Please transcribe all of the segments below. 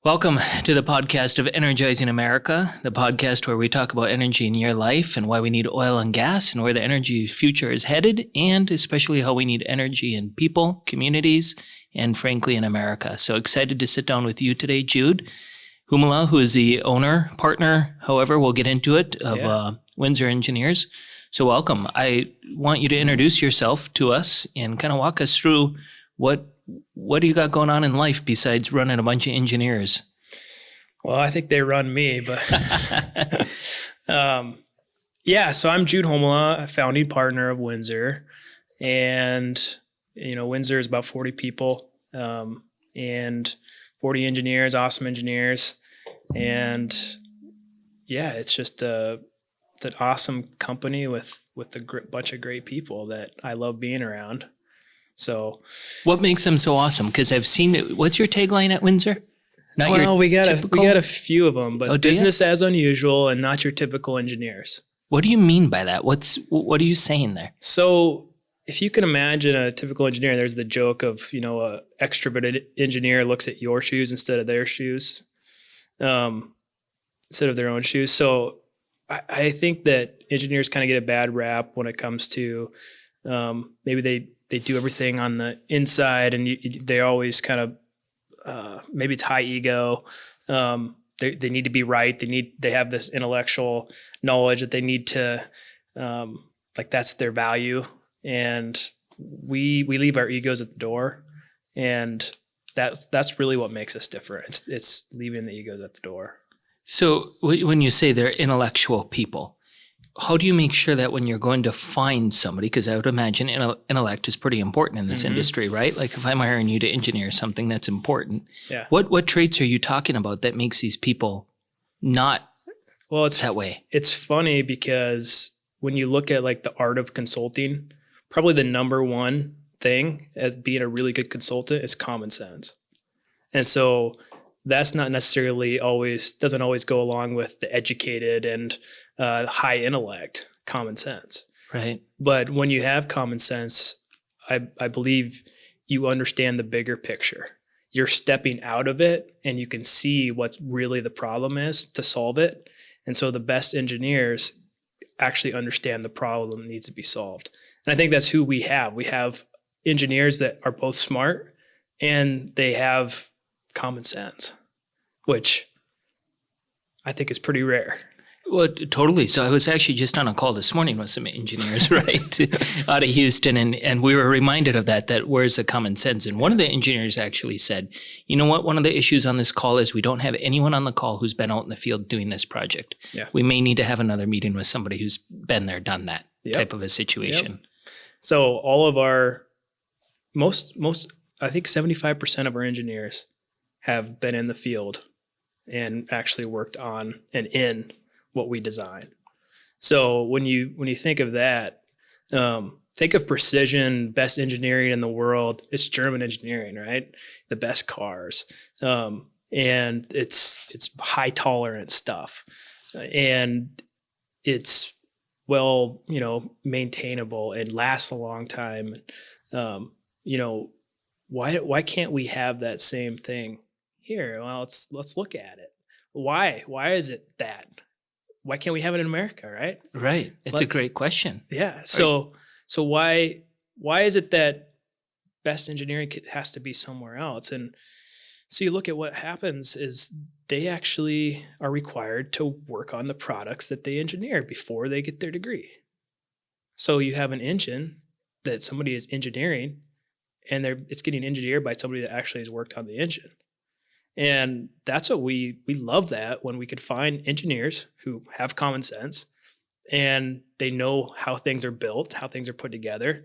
Welcome to the podcast of Energizing America, the podcast where we talk about energy in your life and why we need oil and gas and where the energy future is headed, and especially how we need energy in people, communities, and frankly in America. So excited to sit down with you today, Jude Homola, who is the owner, partner, however, we'll get into it, of Windsor Engineers. So welcome. I want you to introduce yourself to us and kind of walk us through what do you got going on in life besides running a bunch of engineers? Well, I think they run me, but so I'm Jude Homola, a founding partner of Windsor, and Windsor is about 40 people, and 40 engineers, awesome engineers, and it's just it's an awesome company with a bunch of great people that I love being around. So, what makes them so awesome? Because I've seen it. What's your tagline at Windsor? We got a few of them, but business as unusual and not your typical engineers. What do you mean by that? What are you saying there? So, if you can imagine a typical engineer, there's the joke of a extroverted engineer looks at your shoes instead of their shoes, instead of their own shoes. So, I think that engineers kind of get a bad rap when it comes to maybe they do everything on the inside, and they always kind of maybe it's high ego. They need to be right. They have this intellectual knowledge that they need to that's their value, and we leave our egos at the door, and that's really what makes us different. It's leaving the egos at the door. So when you say they're intellectual people, how do you make sure that when you're going to find somebody, because I would imagine intellect is pretty important in this industry, right? Like if I'm hiring you to engineer something that's important, what traits are you talking about that makes these people not that way? It's funny because when you look at like the art of consulting, probably the number one thing as being a really good consultant is common sense. And so that's not necessarily doesn't always go along with the educated and high intellect common sense. Right. But when you have common sense, I believe you understand the bigger picture. You're stepping out of it and you can see what really the problem is to solve it. And so the best engineers actually understand the problem that needs to be solved. And I think that's who we have. We have engineers that are both smart and they have common sense, which I think is pretty rare. Well, totally. So I was actually just on a call this morning with some engineers, right, out of Houston, and we were reminded of that where's the common sense? And one of the engineers actually said, you know what, one of the issues on this call is we don't have anyone on the call who's been out in the field doing this project. Yeah. We may need to have another meeting with somebody who's been there, done that type of a situation. Yep. So all of our, most, I think 75% of our engineers have been in the field and actually worked on and in what we design. So when you think of that, think of precision, best engineering in the world. It's German engineering, right? The best cars, and it's high tolerance stuff, and it's maintainable and lasts a long time. Why can't we have that same thing here? Well, let's look at it. Why is it that? Why can't we have it in America, right? Right. It's a great question. Yeah. So why is it that best engineering has to be somewhere else? And so you look at what happens is they actually are required to work on the products that they engineer before they get their degree. So you have an engine that somebody is engineering, and it's getting engineered by somebody that actually has worked on the engine. And that's what we love, that when we could find engineers who have common sense and they know how things are built, how things are put together.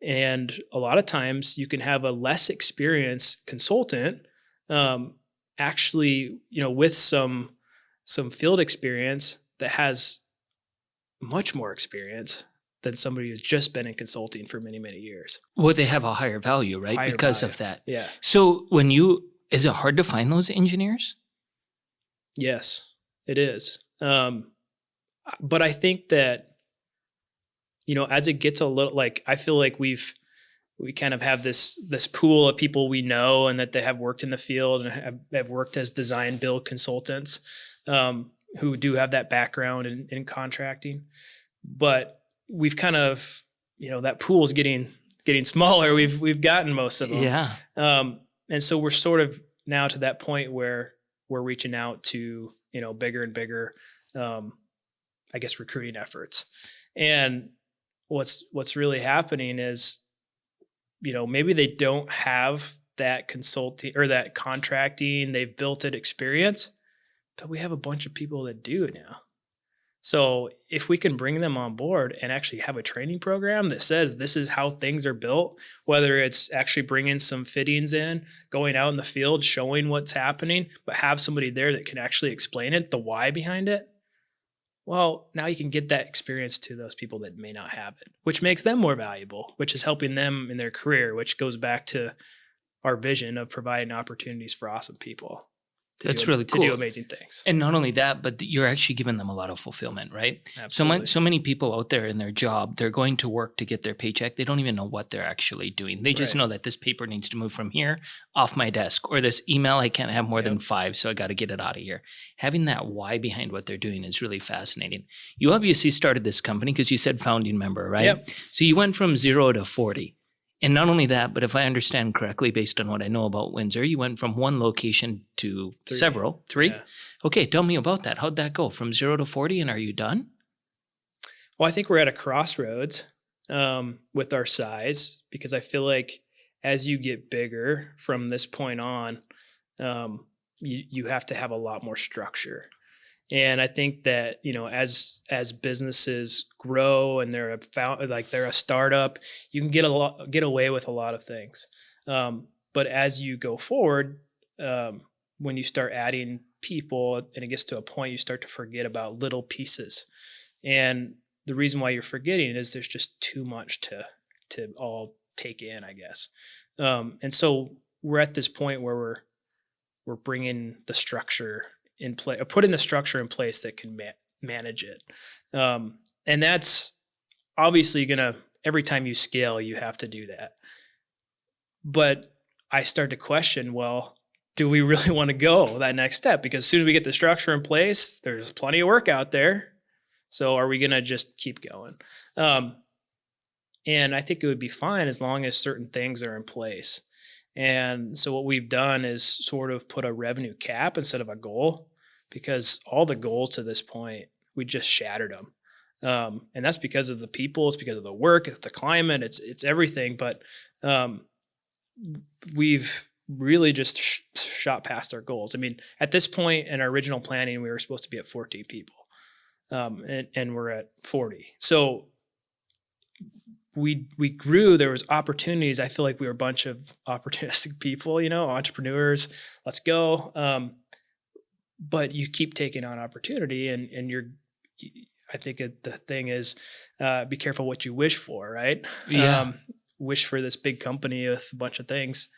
And a lot of times you can have a less experienced consultant actually, with some field experience that has much more experience than somebody who's just been in consulting for many, many years. Well, they have a higher value, right? Because of that. Yeah. So is it hard to find those engineers? Yes, it is. But I think that, as it gets a little, I feel like we've we kind of have this pool of people we know and that they have worked in the field and have worked as design build consultants who do have that background in contracting. But we've kind of, that pool is getting smaller. We've gotten most of them. Yeah. And so we're sort of now to that point where we're reaching out to, bigger and bigger, I guess, recruiting efforts. And what's really happening is, maybe they don't have that consulting or that contracting, they've built it experience, but we have a bunch of people that do now. So if we can bring them on board and actually have a training program that says this is how things are built, whether it's actually bringing some fittings in, going out in the field, showing what's happening, but have somebody there that can actually explain it, the why behind it. Well, now you can get that experience to those people that may not have it, which makes them more valuable, which is helping them in their career, which goes back to our vision of providing opportunities for awesome people. That's really cool. To do amazing things. And not only that, but you're actually giving them a lot of fulfillment, right? Absolutely. So many people out there in their job, they're going to work to get their paycheck. They don't even know what they're actually doing. They just know that this paper needs to move from here off my desk, or this email, I can't have more than 5, so I got to get it out of here. Having that why behind what they're doing is really fascinating. You obviously started this company because you said founding member, right? Yep. So you went from 0 to 40. And not only that, but if I understand correctly, based on what I know about Windsor, you went from one location to 3. several. 3? Yeah. Okay, tell me about that. How'd that go? From 0 to 40, and are you done? Well, I think we're at a crossroads with our size, because I feel like as you get bigger from this point on, you have to have a lot more structure. And I think that, as businesses grow and they're a startup, you can get away with a lot of things. But as you go forward, when you start adding people and it gets to a point, you start to forget about little pieces. And the reason why you're forgetting is there's just too much to all take in, I guess. And so we're at this point where we're bringing the structure in place, putting the structure in place that can manage it. And that's obviously every time you scale, you have to do that. But I start to question, well, do we really want to go that next step? Because as soon as we get the structure in place, there's plenty of work out there. So are we going to just keep going? And I think it would be fine as long as certain things are in place. And so what we've done is sort of put a revenue cap instead of a goal, because all the goals to this point, we just shattered them. And that's because of the people, it's because of the work, it's the climate, it's everything. But we've really just shot past our goals. I mean, at this point in our original planning, we were supposed to be at 14 people, and we're at 40. So we grew. There was opportunities. I feel like we were a bunch of opportunistic people, entrepreneurs. Let's go. But you keep taking on opportunity, and I think the thing is, be careful what you wish for, right? Yeah. Wish for this big company with a bunch of things.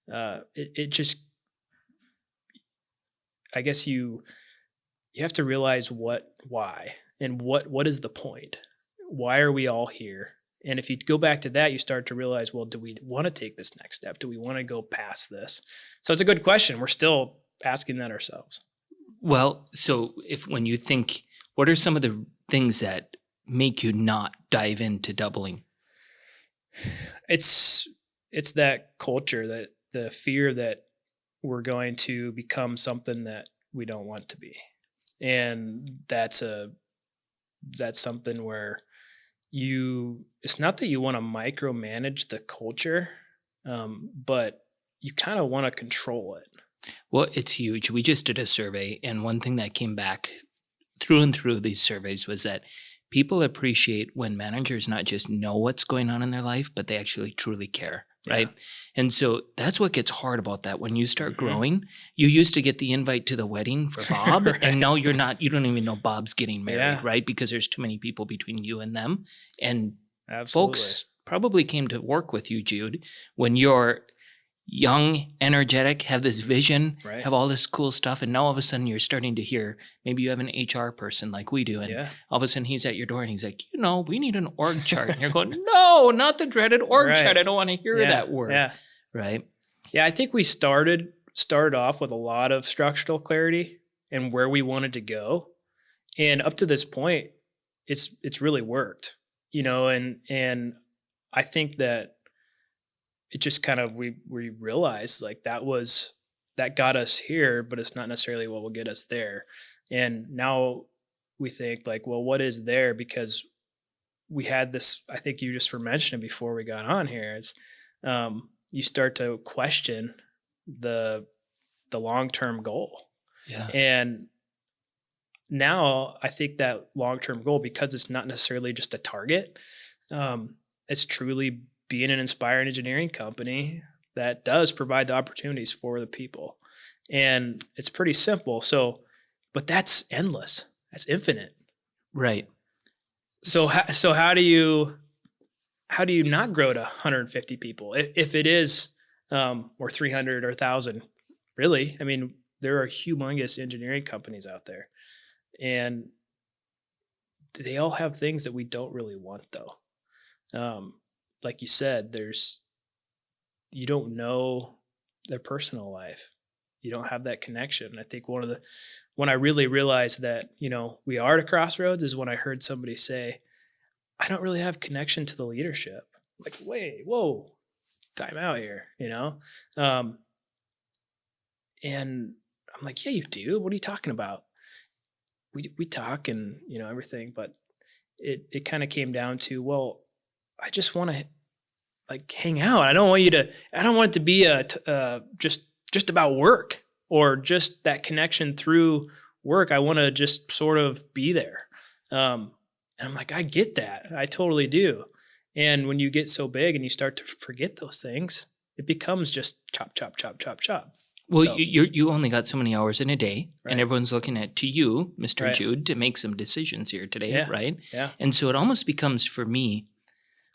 It just, I guess you have to realize why, and what is the point? Why are we all here? And if you go back to that, you start to realize, well, do we want to take this next step? Do we want to go past this? So it's a good question. We're still asking that ourselves. Well, so when you think, what are some of the things that make you not dive into doubling? It's that culture, that the fear that we're going to become something that we don't want to be. And that's something where it's not that you want to micromanage the culture, but you kind of want to control it. Well, it's huge. We just did a survey, and one thing that came back through and through these surveys was that people appreciate when managers not just know what's going on in their life, but they actually truly care, right? Yeah. And so that's what gets hard about that. When you start growing, you used to get the invite to the wedding for Bob, right. And now you don't even know Bob's getting married, right? Because there's too many people between you and them. And Absolutely. Folks probably came to work with you, Jude, when you're young, energetic, have this vision, Right. have all this cool stuff. And now all of a sudden you're starting to hear, maybe you have an HR person like we do. And Yeah. all of a sudden he's at your door and he's like, we need an org chart. And you're going, no, not the dreaded org Right. chart. I don't want to hear Yeah. that word. Yeah. Right. Yeah. I think we started off with a lot of structural clarity and where we wanted to go. And up to this point, it's really worked, and I think that it just kind of, we realized like that got us here, but it's not necessarily what will get us there. And now we think like, well, what is there? Because we had this, I think you just were mentioning before we got on here, is you start to question the long-term goal. Yeah. And now I think that long-term goal, because it's not necessarily just a target, it's truly being an inspiring engineering company that does provide the opportunities for the people. And it's pretty simple. But that's endless. That's infinite. Right. So how do you not grow to 150 people if it is, or 300 or 1,000? Really, I mean, there are humongous engineering companies out there, and they all have things that we don't really want, though. Like you said, you don't know their personal life. You don't have that connection. I think when I really realized that, we are at a crossroads is when I heard somebody say, I don't really have connection to the leadership. Like, whoa, time out here, and I'm like, yeah, you do. What are you talking about? We talk and, everything, but it kind of came down to, well, I just want to like hang out. I don't want it to be just about work or just that connection through work. I want to just sort of be there. And I'm like, I get that. I totally do. And when you get so big and you start to forget those things, it becomes just chop, chop, chop, chop, chop. Well, So, you only got so many hours in a day, Right. and everyone's looking to you, Mr. Right. Jude, to make some decisions here today, Yeah. right? yeah, And so it almost becomes, for me,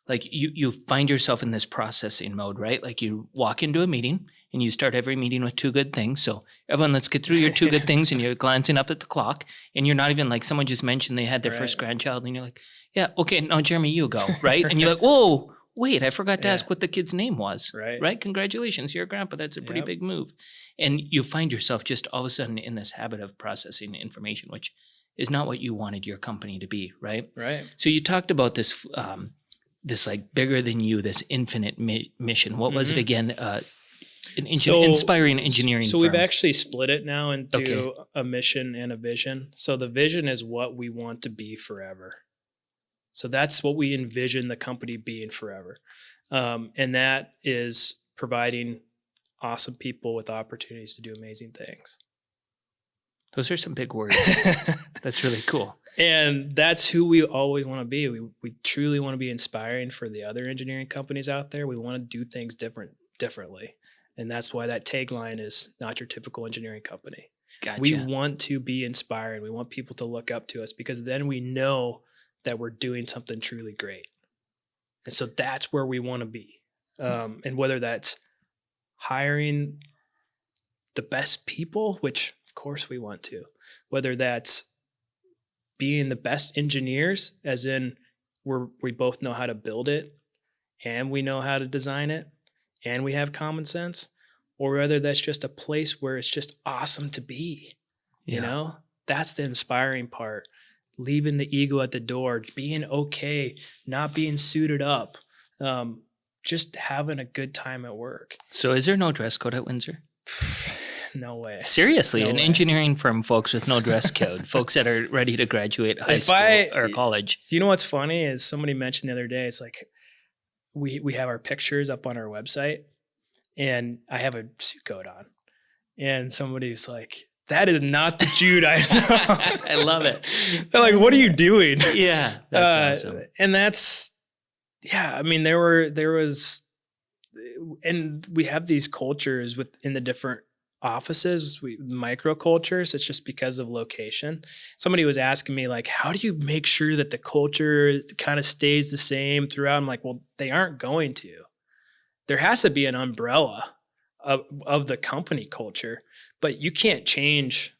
like you find yourself in this processing mode, right? Like you walk into a meeting and you start every meeting with two good things. So everyone, let's get through your two good things, and you're glancing up at the clock, and you're not even like, someone just mentioned they had their first Right. grandchild, and you're like, yeah, okay, now Jeremy, you go, right? And you're like, whoa, wait, I forgot to Yeah. ask what the kid's name was, Right. Congratulations, you're a grandpa. That's a pretty Yep. big move. And you find yourself just all of a sudden in this habit of processing information, which is not what you wanted your company to be, right? right. So you talked about this, this like bigger than you, this infinite mission. What was it again? Inspiring engineering. So firm. we've actually split it now into Okay. a mission and a vision. So the vision is what we want to be forever. So that's what we envision the company being forever. And that is providing awesome people with opportunities to do amazing things. Those are some big words. That's really cool. And that's who we always want to be. We truly want to be inspiring for the other engineering companies out there. We want to do things differently. And that's why that tagline is not your typical engineering company. Gotcha. We want to be inspiring. We want people to look up to us, because then we know that we're doing something truly great. And so that's where we want to be. And whether that's hiring the best people, which of course we want to, whether that's being the best engineers, as in we both know how to build it and we know how to design it and we have common sense, or whether that's just a place where it's just awesome to be. Yeah. That's the inspiring part. Leaving the ego at the door, being okay, not being suited up, just having a good time at work. So is there no dress code at Windsor? No way. Seriously, No an way. engineering firm, folks, with no dress code, folks that are ready to graduate high school or college. Do you know what's funny is somebody mentioned the other day, it's like we have our pictures up on our website and I have a suit coat on. And somebody's like, that is not the Jude I know. I love it. They're like, what are you doing? Yeah, that's awesome. And that's, yeah, I mean, there was, and we have these cultures within the different offices, micro cultures. It's just because of location. Somebody was asking me like, how do you make sure that the culture kind of stays the same throughout? I'm like, well, they aren't going to. There has to be an umbrella of the company culture, but you can't change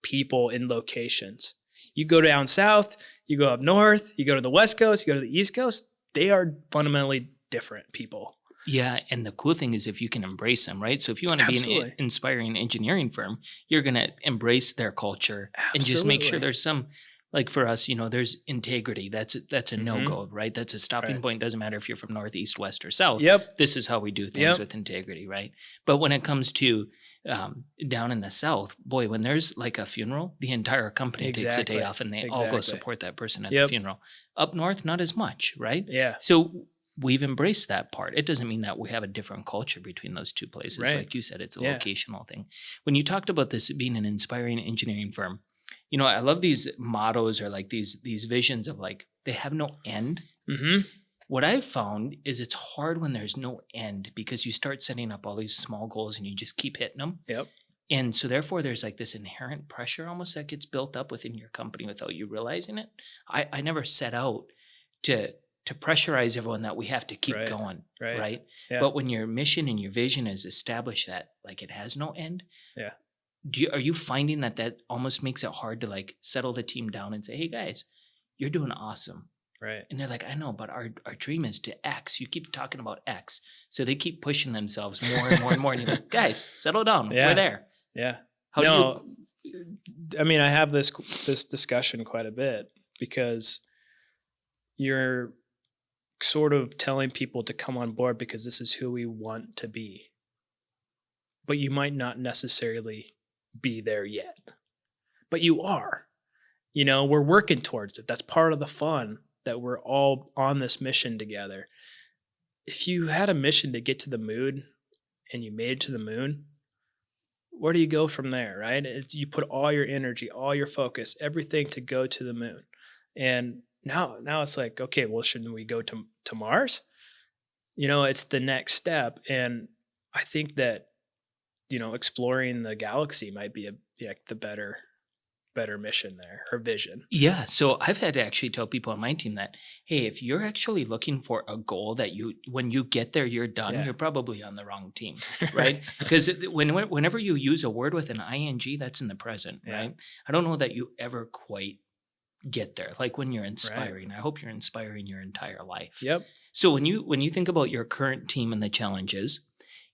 people in locations. You go down south, you go up north, you go to the West Coast, you go to the East Coast, they are fundamentally different people. Yeah, and the cool thing is if you can embrace them, right? So if you want to be an inspiring engineering firm, you're going to embrace their culture and just make sure there's some, like for us, there's integrity. That's a no-go, right? That's a stopping point. Doesn't matter if you're from north, east, west, or south. Yep. This is how we do things with integrity, right? But when it comes to down in the south, boy, when there's like a funeral, the entire company takes a day off and they all go support that person at the funeral. Up north, not as much, right? Yeah. So we've embraced that part. It doesn't mean that we have a different culture between those two places. Right. Like you said, it's a locational thing. When you talked about this being an inspiring engineering firm, I love these mottos or like these visions of like, they have no end. Mm-hmm. What I've found is it's hard when there's no end because you start setting up all these small goals and you just keep hitting them. Yep. And so therefore there's like this inherent pressure almost that gets built up within your company without you realizing it. I never set out to pressurize everyone that we have to keep going, right? Yeah. But when your mission and your vision is established that like it has no end, are you finding that almost makes it hard to like settle the team down and say, hey guys, you're doing awesome. Right. And they're like, I know, but our dream is to X. You keep talking about X. So they keep pushing themselves more and more and more. And you're like, guys, settle down. Yeah. We're there. Yeah. I mean, I have this discussion quite a bit because you're sort of telling people to come on board because this is who we want to be. But you might not necessarily be there yet. But you are. We're working towards it. That's part of the fun, that we're all on this mission together. If you had a mission to get to the moon and you made it to the moon, where do you go from there, right? You put all your energy, all your focus, everything to go to the moon. And now it's like, okay, well, shouldn't we go to Mars? It's the next step. And I think that, exploring the galaxy might be the better mission there, or vision. Yeah. So I've had to actually tell people on my team that, hey, if you're actually looking for a goal that when you get there, you're done, you're probably on the wrong team, right? Because whenever you use a word with an ing, that's in the present, right? I don't know that you ever quite get there. Like when you're inspiring, I hope you're inspiring your entire life. Yep. So when you think about your current team and the challenges,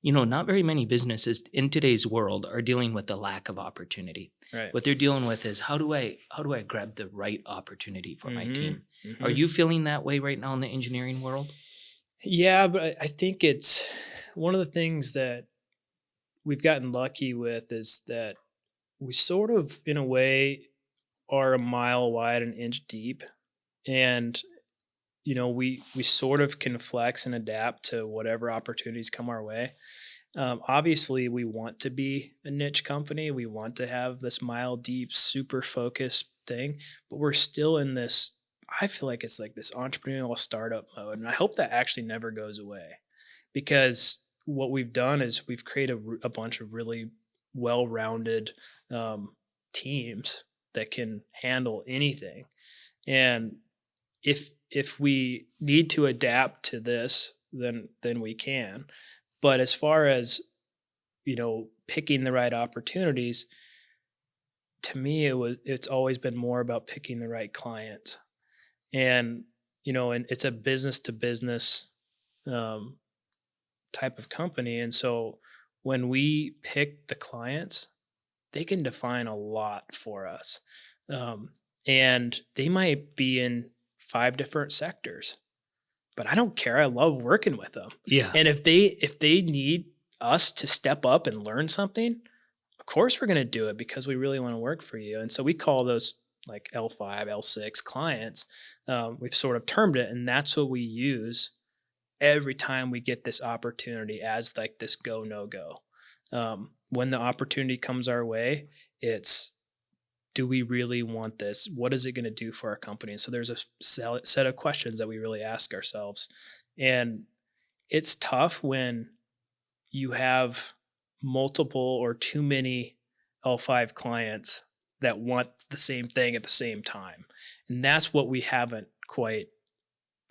not very many businesses in today's world are dealing with the lack of opportunity. Right. What they're dealing with is how do I grab the right opportunity for my team? Mm-hmm. Are you feeling that way right now in the engineering world? Yeah, but I think it's one of the things that we've gotten lucky with is that we sort of, in a way, are a mile wide, an inch deep. And, we sort of can flex and adapt to whatever opportunities come our way. Obviously, we want to be a niche company. We want to have this mile deep, super focused thing, but we're still in this, I feel like it's like this entrepreneurial startup mode. And I hope that actually never goes away, because what we've done is we've created a bunch of really well-rounded teams that can handle anything. And if we need to adapt to this, then we can. But as far as, picking the right opportunities, to me, it's always been more about picking the right client. And, and it's a business to business type of company. And so when we pick the clients, they can define a lot for us. And they might be in 5 different sectors, but I don't care. I love working with them. Yeah. And if they need us to step up and learn something, of course we're going to do it because we really want to work for you. And so we call those like L5, L6 clients. We've sort of termed it, and that's what we use every time we get this opportunity as like this go, no go. When the opportunity comes our way, it's, do we really want this? What is it going to do for our company? And so there's a set of questions that we really ask ourselves. And it's tough when you have multiple or too many L5 clients that want the same thing at the same time. And that's what we haven't quite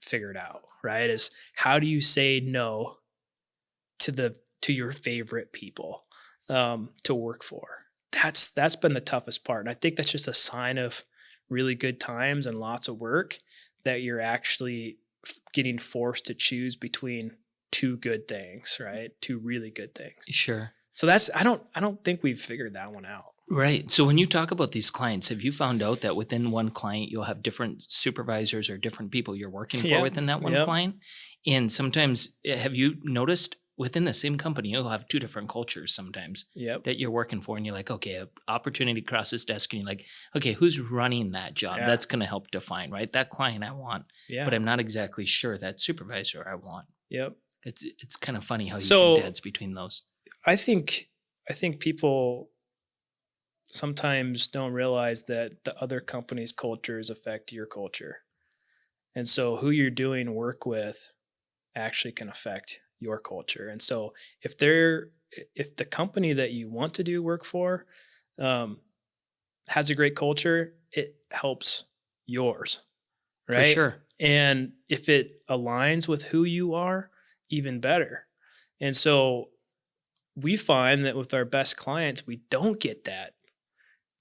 figured out, right? Is how do you say no to to your favorite people to work for. That's been the toughest part. And I think that's just a sign of really good times and lots of work, that you're actually getting forced to choose between two good things, right? Two really good things. Sure. So I don't think we've figured that one out. Right. So when you talk about these clients, have you found out that within one client, you'll have different supervisors or different people you're working for within that one client? And sometimes, have you noticed within the same company, you'll have two different cultures sometimes that you're working for, and you're like, okay, an opportunity crosses desk, and you're like, okay, who's running that job? That's going to help define, right? That client I want, but I'm not exactly sure that supervisor I want. Yep. It's kind of funny how you can dance between those. I think people sometimes don't realize that the other company's cultures affect your culture. And so who you're doing work with actually can affect your culture. And so if the company that you want to do work for has a great culture, it helps yours, right? For sure. And if it aligns with who you are, even better. And so we find that with our best clients, we don't get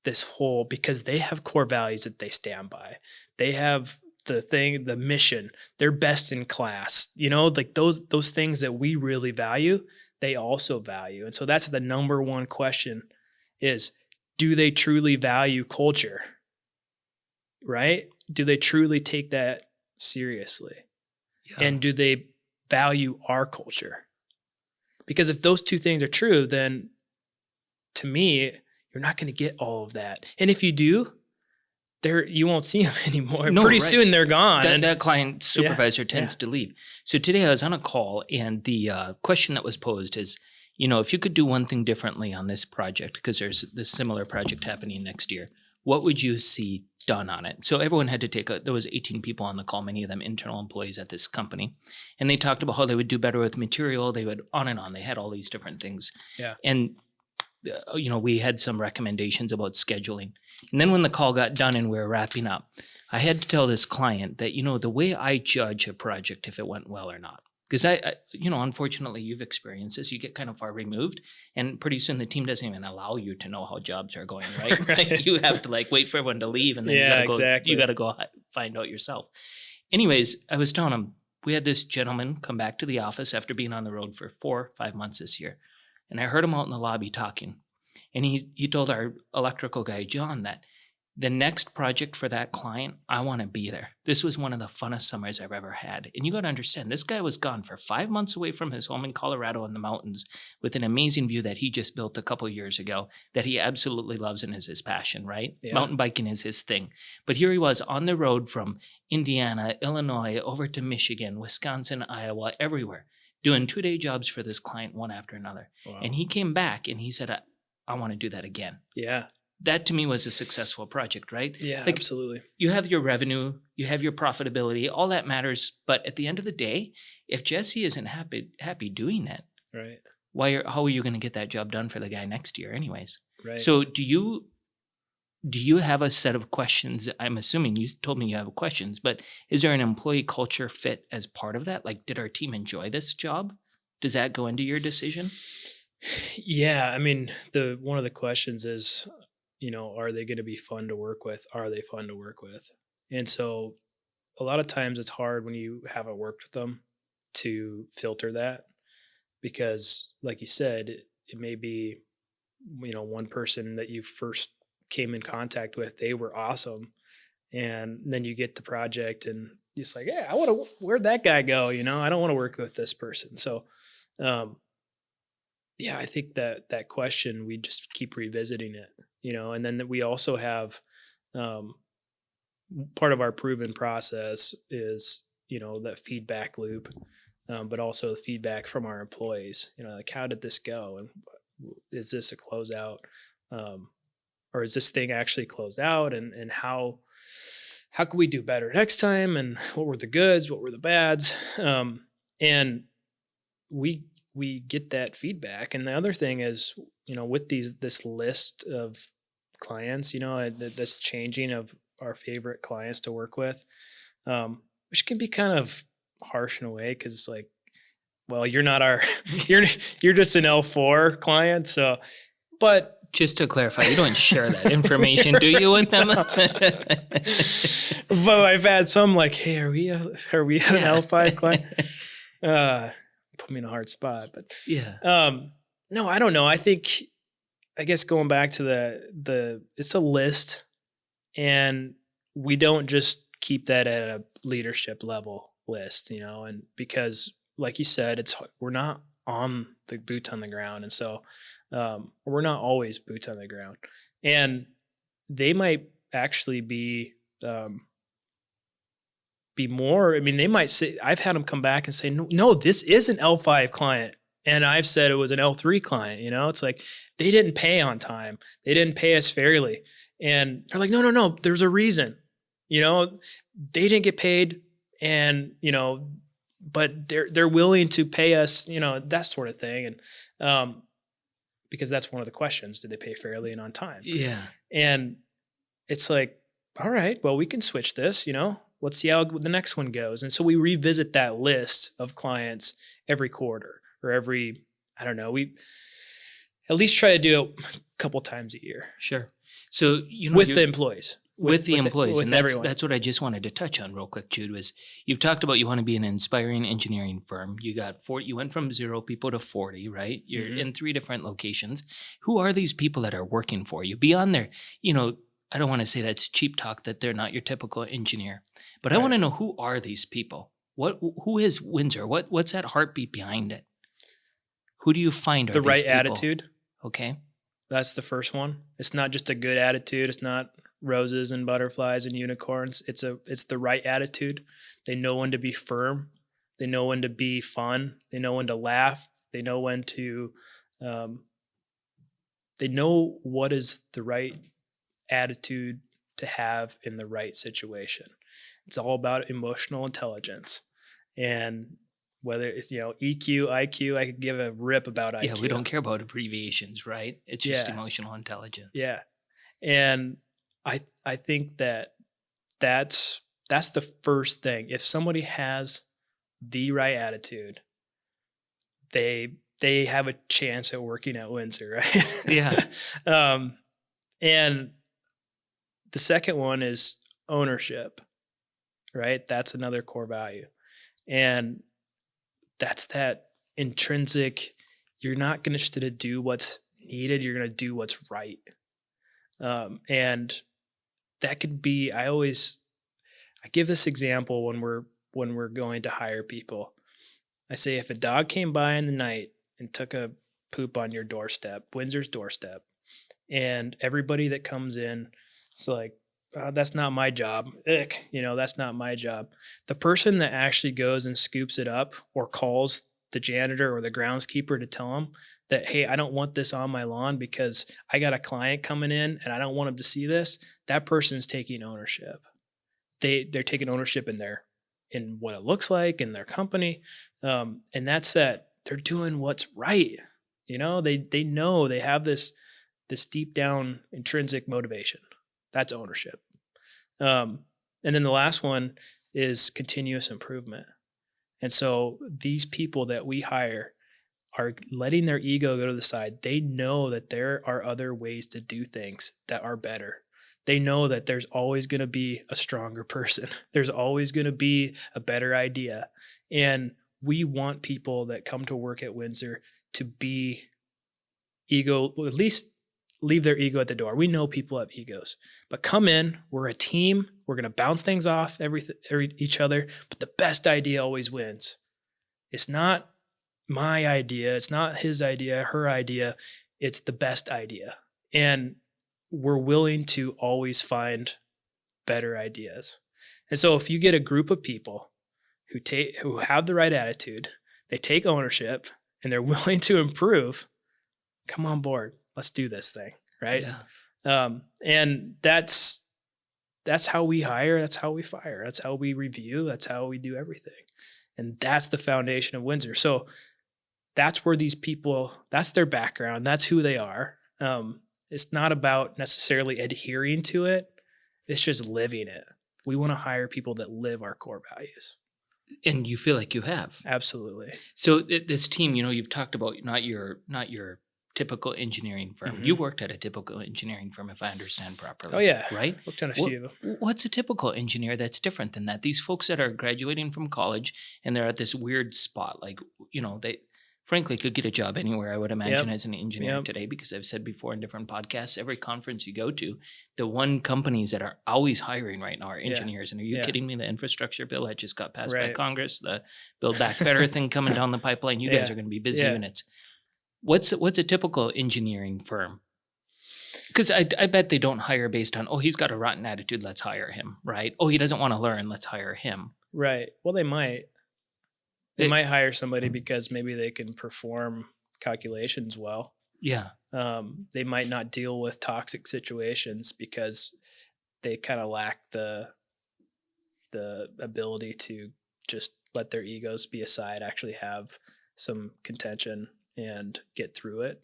this whole, because they have core values that they stand by. They have the mission, they're best in class, like those things that we really value, they also value. And so that's the number one question is, do they truly value culture? Right? Do they truly take that seriously? Yeah. And do they value our culture? Because if those two things are true, then to me, you're not going to get all of that. And if you do, you won't see them anymore. Pretty soon they're gone. That client supervisor tends to leave. So today I was on a call, and the question that was posed is, if you could do one thing differently on this project, because there's this similar project happening next year, what would you see done on it? So everyone had to there was 18 people on the call, many of them internal employees at this company. And they talked about how they would do better with material. They would on and on. They had all these different things. Yeah. And we had some recommendations about scheduling. And then when the call got done and we were wrapping up, I had to tell this client that, the way I judge a project if it went well or not, because I unfortunately you've experienced this, you get kind of far removed, and pretty soon the team doesn't even allow you to know how jobs are going, right? Right. You have to wait for everyone to leave, and then you got to go find out yourself. Anyways, I was telling him, we had this gentleman come back to the office after being on the road for 4-5 months this year. And I heard him out in the lobby talking. And he told our electrical guy, John, that the next project for that client, I want to be there. This was one of the funnest summers I've ever had. And you got to understand, this guy was gone for 5 months away from his home in Colorado in the mountains with an amazing view that he just built a couple years ago that he absolutely loves and is his passion, right? Yeah. Mountain biking is his thing. But here he was on the road from Indiana, Illinois, over to Michigan, Wisconsin, Iowa, everywhere, doing 2-day jobs for this client, one after another. Wow. And he came back and he said, I want to do that again. Yeah. That to me was a successful project, right? Yeah, absolutely. You have your revenue, you have your profitability, all that matters. But at the end of the day, if Jesse isn't happy doing it, right? How are you going to get that job done for the guy next year anyways? Right. So do you have a set of questions? I'm assuming you told me you have questions, but is there an employee culture fit as part of that? Like, did our team enjoy this job? Does that go into your decision? Yeah. I mean, one of the questions is, are they going to be fun to work with? Are they fun to work with? And so a lot of times it's hard when you haven't worked with them to filter that, because like you said, it may be, one person that you first came in contact with, they were awesome. And then you get the project and it's like, yeah, where'd that guy go? I don't want to work with this person. So, yeah, I think that question, we just keep revisiting it, and then we also have, part of our proven process is, that feedback loop, but also the feedback from our employees, like, how did this go? And is this a closeout? Or is this thing actually closed out? And how can we do better next time? And what were the goods? What were the bads? And we get that feedback. And the other thing is, with this list of clients, that's changing of our favorite clients to work with, which can be kind of harsh in a way, because it's like, well, you're not our, you're just an L4 client. So, but just to clarify, you don't share that information, do you, with them? but I've had some like, hey, are we an L5 client? Put me in a hard spot, but no, I don't know. I guess going back to it's a list, and we don't just keep that at a leadership level list, and because like you said, we're not on the boots on the ground. And so, we're not always boots on the ground, and they might actually be more. I mean, they might say, I've had them come back and say, no, this is an L5 client. And I've said it was an L3 client. It's like, they didn't pay on time. They didn't pay us fairly. And they're like, no, there's a reason. They didn't get paid, and, but they're willing to pay us, that sort of thing. And because that's one of the questions, did they pay fairly and on time? Yeah. And it's like, all right, well, we can switch this, let's see how the next one goes. And so we revisit that list of clients every quarter or every, I don't know, we at least try to do it a couple times a year. Sure. So, with the employees. With the employees. With and everyone. That's what I just wanted to touch on real quick, Jude, was you've talked about you want to be an inspiring engineering firm. You went from 0 people to 40, right? You're in 3 different locations. Who are these people that are working for you? Beyond their, I don't want to say that's cheap talk, that they're not your typical engineer, but right. I want to know, who are these people? Who is Windsor? What's that heartbeat behind it? Who do you find are the these right people? Attitude? Okay. That's the first one. It's not just a good attitude. It's not roses and butterflies and unicorns. It's the right attitude. They know when to be firm. They know when to be fun. They know when to laugh. They know when to, they know what is the right attitude to have in the right situation. It's all about emotional intelligence. And whether it's, EQ, IQ, I could give a rip about IQ. Yeah, we don't care about abbreviations, right? It's just emotional intelligence. Yeah. And I think that's the first thing. If somebody has the right attitude, they have a chance at working at Windsor, right? Yeah. And the second one is ownership, right? That's another core value. And that's that intrinsic, you're not going to do what's needed. You're going to do what's right. And that could be, I give this example when we're going to hire people. I say, if a dog came by in the night and took a poop on your doorstep, Windsor's doorstep, and everybody that comes in, it's like, that's not my job. Ick, that's not my job. The person that actually goes and scoops it up or calls the janitor or the groundskeeper to tell them that, hey, I don't want this on my lawn because I got a client coming in and I don't want them to see this, that person's taking ownership. They're taking ownership in what it looks like in their company. And that's that they're doing what's right. They know they have this deep down intrinsic motivation. That's ownership. And then the last one is continuous improvement. And so these people that we hire are letting their ego go to the side. They know that there are other ways to do things that are better. They know that there's always going to be a stronger person. There's always going to be a better idea. And we want people that come to work at Windsor to be at least leave their ego at the door. We know people have egos, but come in, we're a team. We're going to bounce things off each other, but the best idea always wins. It's not my idea. It's not his idea, her idea. It's the best idea. And we're willing to always find better ideas. And so if you get a group of people who have the right attitude, they take ownership, and they're willing to improve, come on board. Let's do this thing, right? Yeah. And that's how we hire. That's how we fire. That's how we review. That's how we do everything. And that's the foundation of Windsor. So that's where these people, that's their background. That's who they are. It's not about necessarily adhering to it. It's just living it. We want to hire people that live our core values. And you feel like you have. Absolutely. So this team, you've talked about not your typical engineering firm. You worked at a typical engineering firm, if I understand properly. Oh yeah. Right? Worked on a few. What's a typical engineer that's different than that? These folks that are graduating from college and they're at this weird spot, like, they frankly could get a job anywhere, I would imagine, as an engineer today, because I've said before in different podcasts, every conference you go to, the one companies that are always hiring right now are engineers. And are you kidding me? The infrastructure bill that just got passed by Congress, the Build Back Better thing coming down the pipeline, you guys are going to be busy units. What's a typical engineering firm? Because I bet they don't hire based on, he's got a rotten attitude, let's hire him, right? Oh, he doesn't want to learn, let's hire him. Right. Well, they might. They might hire somebody because maybe they can perform calculations well. Yeah. They might not deal with toxic situations because they kind of lack the ability to just let their egos be aside, actually have some contention and get through it.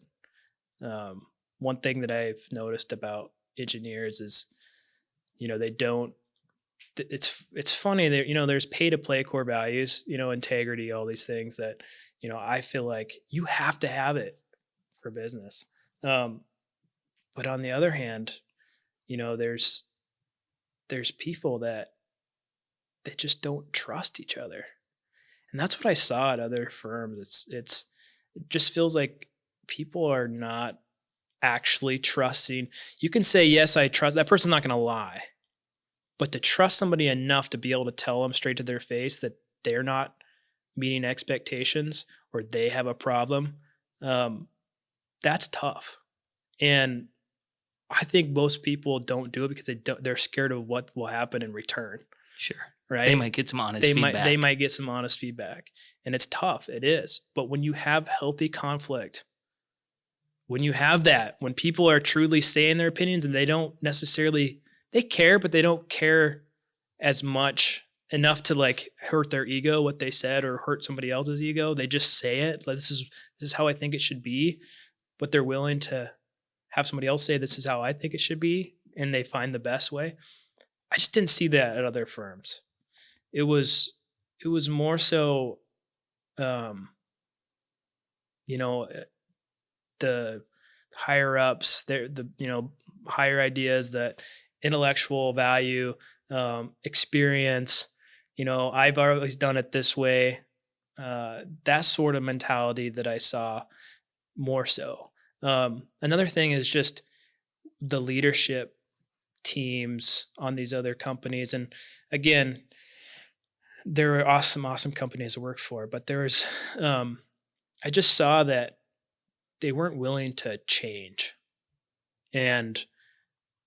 One thing that I've noticed about engineers is, they don't. It's funny that, there's pay to play core values, integrity, all these things that, I feel like you have to have it for business. But on the other hand, there's people that they just don't trust each other. And that's what I saw at other firms. It just feels like people are not actually trusting. You can say, yes, I trust that person's not going to lie. But to trust somebody enough to be able to tell them straight to their face that they're not meeting expectations or they have a problem, that's tough. And I think most people don't do it because they're scared of what will happen in return. Sure. Right? They might get some honest feedback. They might get some honest feedback. And it's tough. It is. But when you have healthy conflict, when you have that, when people are truly saying their opinions and they don't necessarily... They care, but they don't care as much enough to like hurt their ego, what they said, or hurt somebody else's ego. They just say it. Like, this is how I think it should be. But they're willing to have somebody else say, this is how I think it should be. And they find the best way. I just didn't see that at other firms. It was more so, the higher ups, higher ideas that intellectual value, experience, I've always done it this way. That sort of mentality that I saw more so. Another thing is just the leadership teams on these other companies. And again, there are awesome companies to work for, but there's, I just saw that they weren't willing to change. And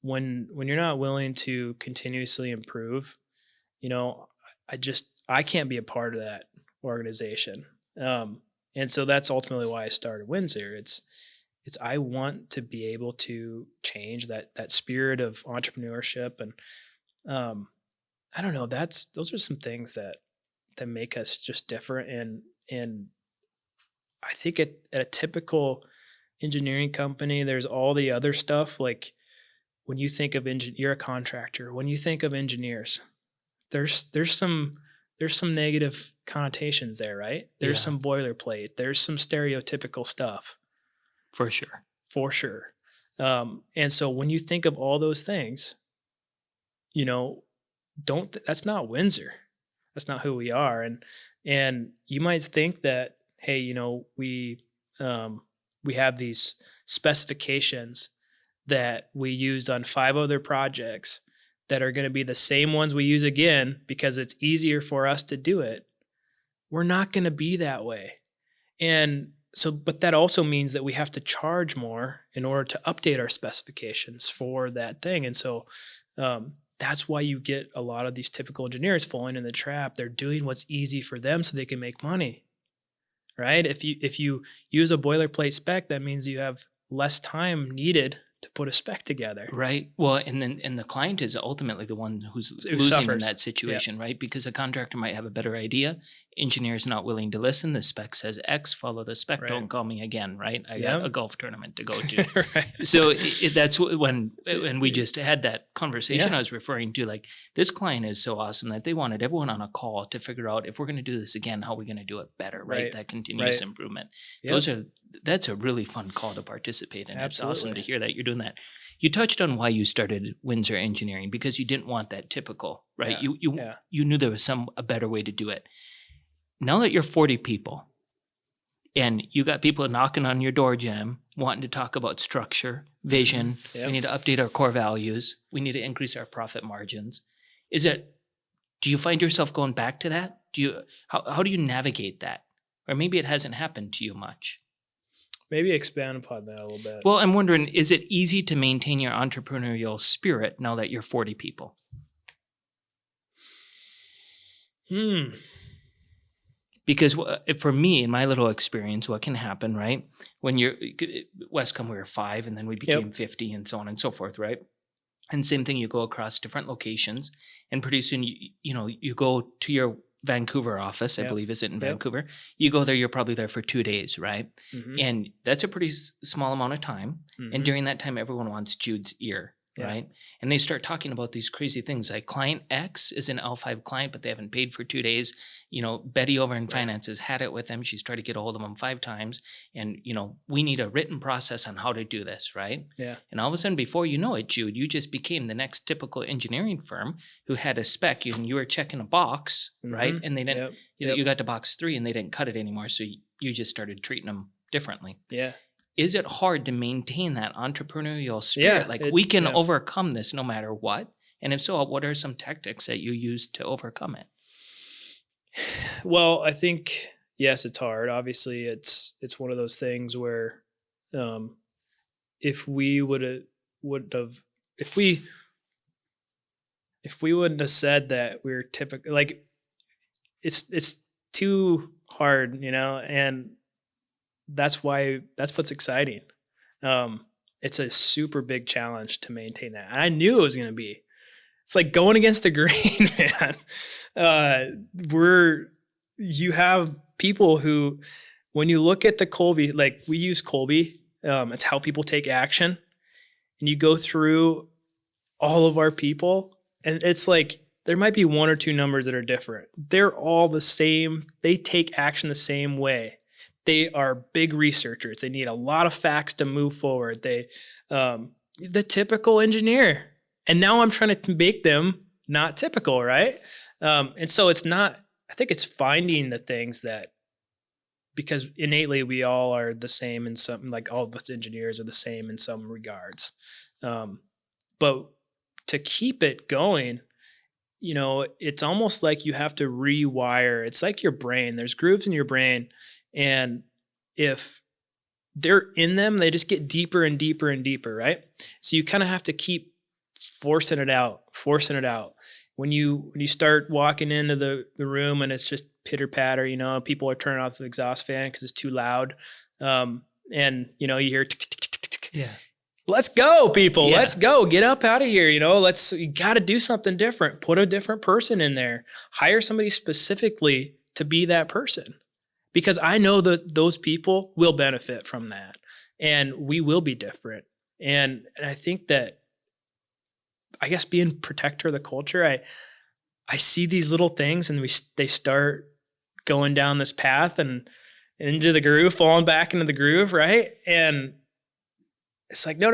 when you're not willing to continuously improve, I can't be a part of that organization. And so that's ultimately why I started Windsor. It's I want to be able to change that spirit of entrepreneurship. And I don't know, those are some things that make us just different. And I think at a typical engineering company, there's all the other stuff. Like, when you think of you're a contractor. When you think of engineers, there's some negative connotations there, right? There's some boilerplate. There's some stereotypical stuff. For sure. And so when you think of all those things, that's not Windsor. That's not who we are. And you might think that, hey, we have these specifications that we used on 5 other projects that are going to be the same ones we use again because it's easier for us to do it. We're not going to be that way. And so, but that also means that we have to charge more in order to update our specifications for that thing. And so that's why you get a lot of these typical engineers falling in the trap. They're doing what's easy for them so they can make money, right? If you use a boilerplate spec, that means you have less time needed to put a spec together. Right. Well, and the client is ultimately the one who's Who losing suffers. in that situation, right? Because a contractor might have a better idea. Engineer is not willing to listen. The spec says X, follow the spec. Right. Don't call me again, right? I Yep. got a golf tournament to go to. Right. So that's when we just had that conversation Yeah. I was referring to. Like, this client is so awesome that they wanted everyone on a call to figure out, if we're going to do this again, how are we going to do it better, right? Right. That continuous Right. improvement. Yep. That's a really fun call to participate in. It's awesome Absolutely. to hear that you're doing that. You touched on why you started Windsor Engineering, because you didn't want that typical, right? Yeah. You knew there was a better way to do it. Now that you're 40 people and you got people knocking on your door jam, wanting to talk about structure, vision, Yep. we need to update our core values, we need to increase our profit margins. Do you find yourself going back to that? How do you navigate that? Or maybe it hasn't happened to you much. Maybe expand upon that a little bit. Well, I'm wondering, is it easy to maintain your entrepreneurial spirit now that you're 40 people? Because for me, in my little experience, what can happen, right? When you're Westcom, we were 5, and then we became 50, and so on and so forth, right? And same thing, you go across different locations, and pretty soon, you go to your Vancouver office, I believe, is it in Vancouver? You go there, you're probably there for 2 days, right? Mhm. And that's a pretty small amount of time. Mhm. And during that time, everyone wants Jude's ear, right? And they start talking about these crazy things like client X is an L5 client, but they haven't paid for 2 days. Betty over in finance has had it with them. She's tried to get a hold of them 5 times. And, we need a written process on how to do this, right? Yeah. And all of a sudden, before you know it, Jude, you just became the next typical engineering firm who had a spec and you were checking a box, right? Mhm. And they didn't, Yep. you got to box 3 and they didn't cut it anymore. So you just started treating them differently. Yeah. Is it hard to maintain that entrepreneurial spirit? Yeah, We can overcome this no matter what. And if so, what are some tactics that you use to overcome it? Well, I think, yes, it's hard. Obviously, it's one of those things where if we wouldn't have said that we're typical, like it's too hard, and that's what's exciting. It's a super big challenge to maintain that. And I knew it was going to be. It's like going against the grain, man. You have people who, when you look at the Colby, like we use Colby, it's how people take action. And you go through all of our people, and it's like there might be 1 or 2 numbers that are different. They're all the same. They take action the same way. They are big researchers. They need a lot of facts to move forward. The typical engineer. And now I'm trying to make them not typical, right? And so I think it's finding the things that, because innately we all are the same in some, like all of us engineers are the same in some regards. But to keep it going, it's almost like you have to rewire. It's like your brain. There's grooves in your brain. And if they're in them, they just get deeper and deeper and deeper, right? So you kind of have to keep forcing it out. When you start walking into the room and it's just pitter patter, people are turning off the exhaust fan because it's too loud. And you hear, Yeah. Let's go, people. Yeah. Let's go. Get up out of here. You got to do something different. Put a different person in there. Hire somebody specifically to be that person. Because I know that those people will benefit from that, and we will be different. And I think that, I guess, being protector of the culture, I see these little things, and they start going down this path and into the groove, falling back into the groove, right? And it's like, no.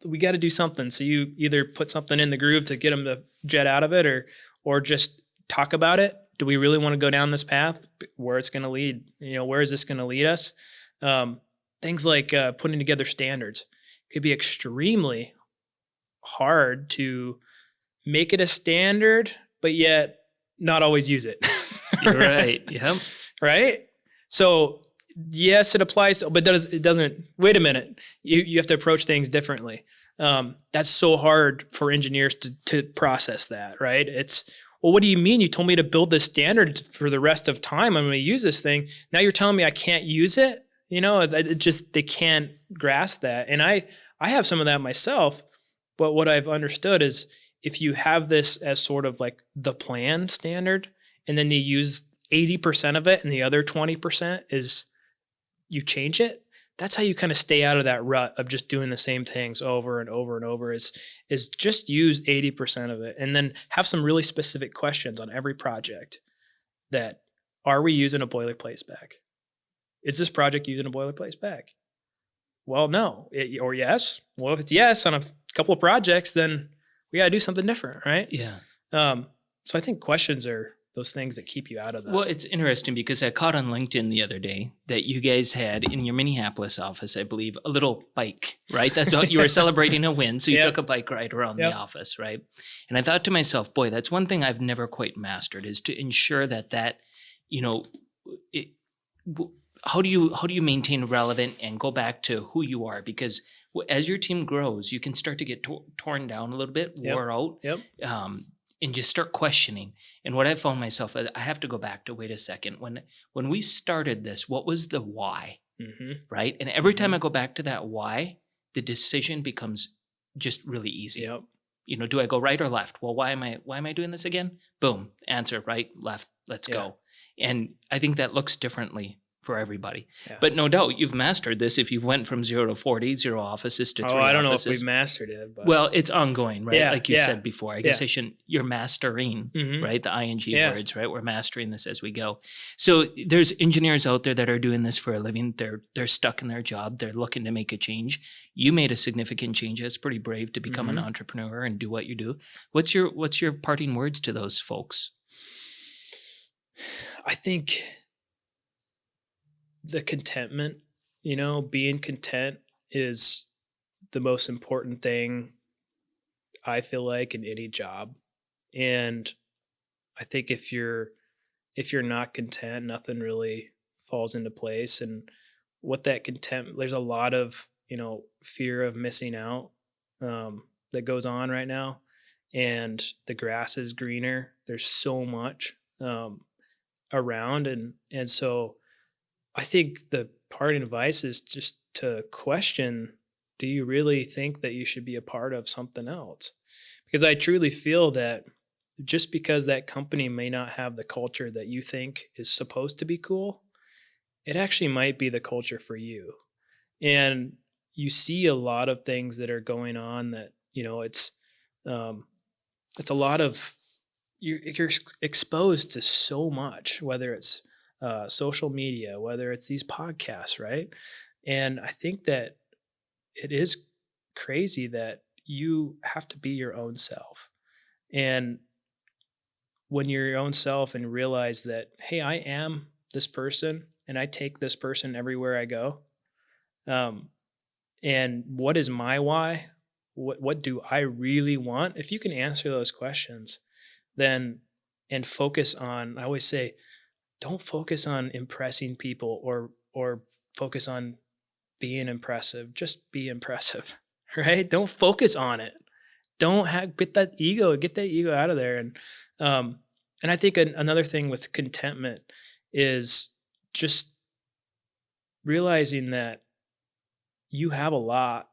We got to do something. So you either put something in the groove to get them to jet out of it, or just talk about it. Do we really want to go down this path? Where it's going to lead? Where is this going to lead us? Things like putting together standards could be extremely hard to make it a standard, but yet not always use it. Right. Yep. Right. So yes, it applies, but it doesn't. Wait a minute. You have to approach things differently. That's so hard for engineers to process that. Right. It's, well, what do you mean? You told me to build this standard for the rest of time. I'm going to use this thing. Now you're telling me I can't use it? They can't grasp that. And I I have some of that myself, but what I've understood is if you have this as sort of like the plan standard, and then you use 80% of it and the other 20% is you change it, that's how you kind of stay out of that rut of just doing the same things over and over and over, is just use 80% of it, and then have some really specific questions on every project. That, are we using a boilerplate spec? Is this project using a boilerplate spec? Well, no. Or yes. Well, if it's yes on a couple of projects, then we got to do something different, right? Yeah. So I think questions are those things that keep you out of that. Well, it's interesting because I caught on LinkedIn the other day that you guys had in your Minneapolis office, I believe, a little bike, right? That's all, you were celebrating a win. So you took a bike ride around the office, right? And I thought to myself, boy, that's one thing I've never quite mastered, is to ensure that, you know, how do you maintain relevant and go back to who you are? Because as your team grows, you can start to get torn down a little bit, wore out. And just start questioning. And what I found myself, I have to go back to, wait a second, when we started this, what was the why, right? And every time I go back to that why, the decision becomes just really easy. You know, do I go right or left? Well, why am I doing this again? Boom, answer, right, left, let's go. And I think that looks differently for everybody. But no doubt you've mastered this if you went from 0 to 40, 0 offices to 3 offices. I don't know if we've mastered it. But. Well, it's ongoing, right? Like you said before. I guess I shouldn't, you're mastering, right? The ING words, right? We're mastering this as we go. So there's engineers out there that are doing this for a living. They're stuck in their job. They're looking to make a change. You made a significant change. It's pretty brave to become an entrepreneur and do what you do. What's your parting words to those folks? I think the contentment, being content is the most important thing, I feel like, in any job. And I think if you're not content, nothing really falls into place. And what that content, there's a lot of, fear of missing out that goes on right now. And the grass is greener. There's so much around. And so I think the parting advice is just to question, do you really think that you should be a part of something else? Because I truly feel that just because that company may not have the culture that you think is supposed to be cool, it actually might be the culture for you. And you see a lot of things that are going on that, it's a lot of, you're exposed to so much, whether it's social media, whether it's these podcasts, right? And I think that it is crazy that you have to be your own self. And when you're your own self and realize that, hey, I am this person and I take this person everywhere I go. And what is my why? What do I really want? If you can answer those questions, then, and focus on, I always say, don't focus on impressing people or focus on being impressive. Just be impressive, right? Don't focus on it. Don't get that ego out of there. And I think another thing with contentment is just realizing that you have a lot.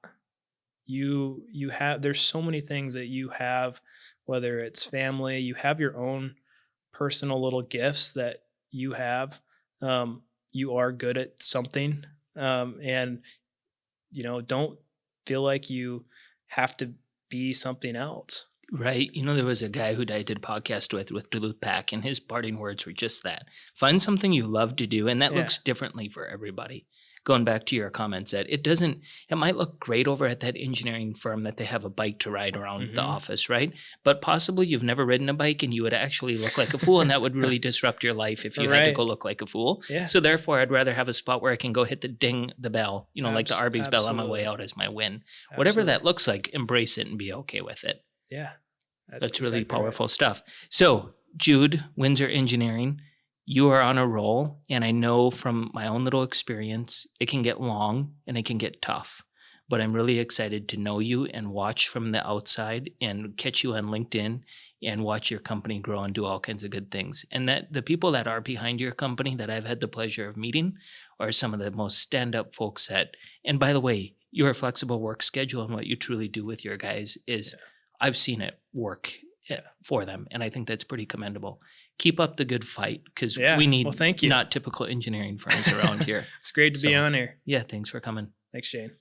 You have, there's so many things that you have, whether it's family, you have your own personal little gifts that you have. You are good at something. And, don't feel like you have to be something else. Right. There was a guy who I did a podcast with Duluth Pack, and his parting words were just that. Find something you love to do, and that looks differently for everybody. Going back to your comments, that it might look great over at that engineering firm that they have a bike to ride around the office, right? But possibly you've never ridden a bike and you would actually look like a fool, and that would really disrupt your life if you had to go look like a fool. Yeah. So therefore, I'd rather have a spot where I can go hit the bell, like the Arby's bell on my way out as my win. Whatever that looks like, embrace it and be okay with it. Yeah. That's really powerful stuff. So, Jude, Windsor Engineering, you are on a roll, and I know from my own little experience, it can get long and it can get tough. But I'm really excited to know you and watch from the outside and catch you on LinkedIn and watch your company grow and do all kinds of good things. And that the people that are behind your company that I've had the pleasure of meeting are some of the most stand-up folks and by the way, your flexible work schedule and what you truly do with your guys is, I've seen it work for them. And I think that's pretty commendable. Keep up the good fight, because we need thank you. not typical engineering firms around here. It's great to be on here. Yeah, thanks for coming. Thanks, Shane.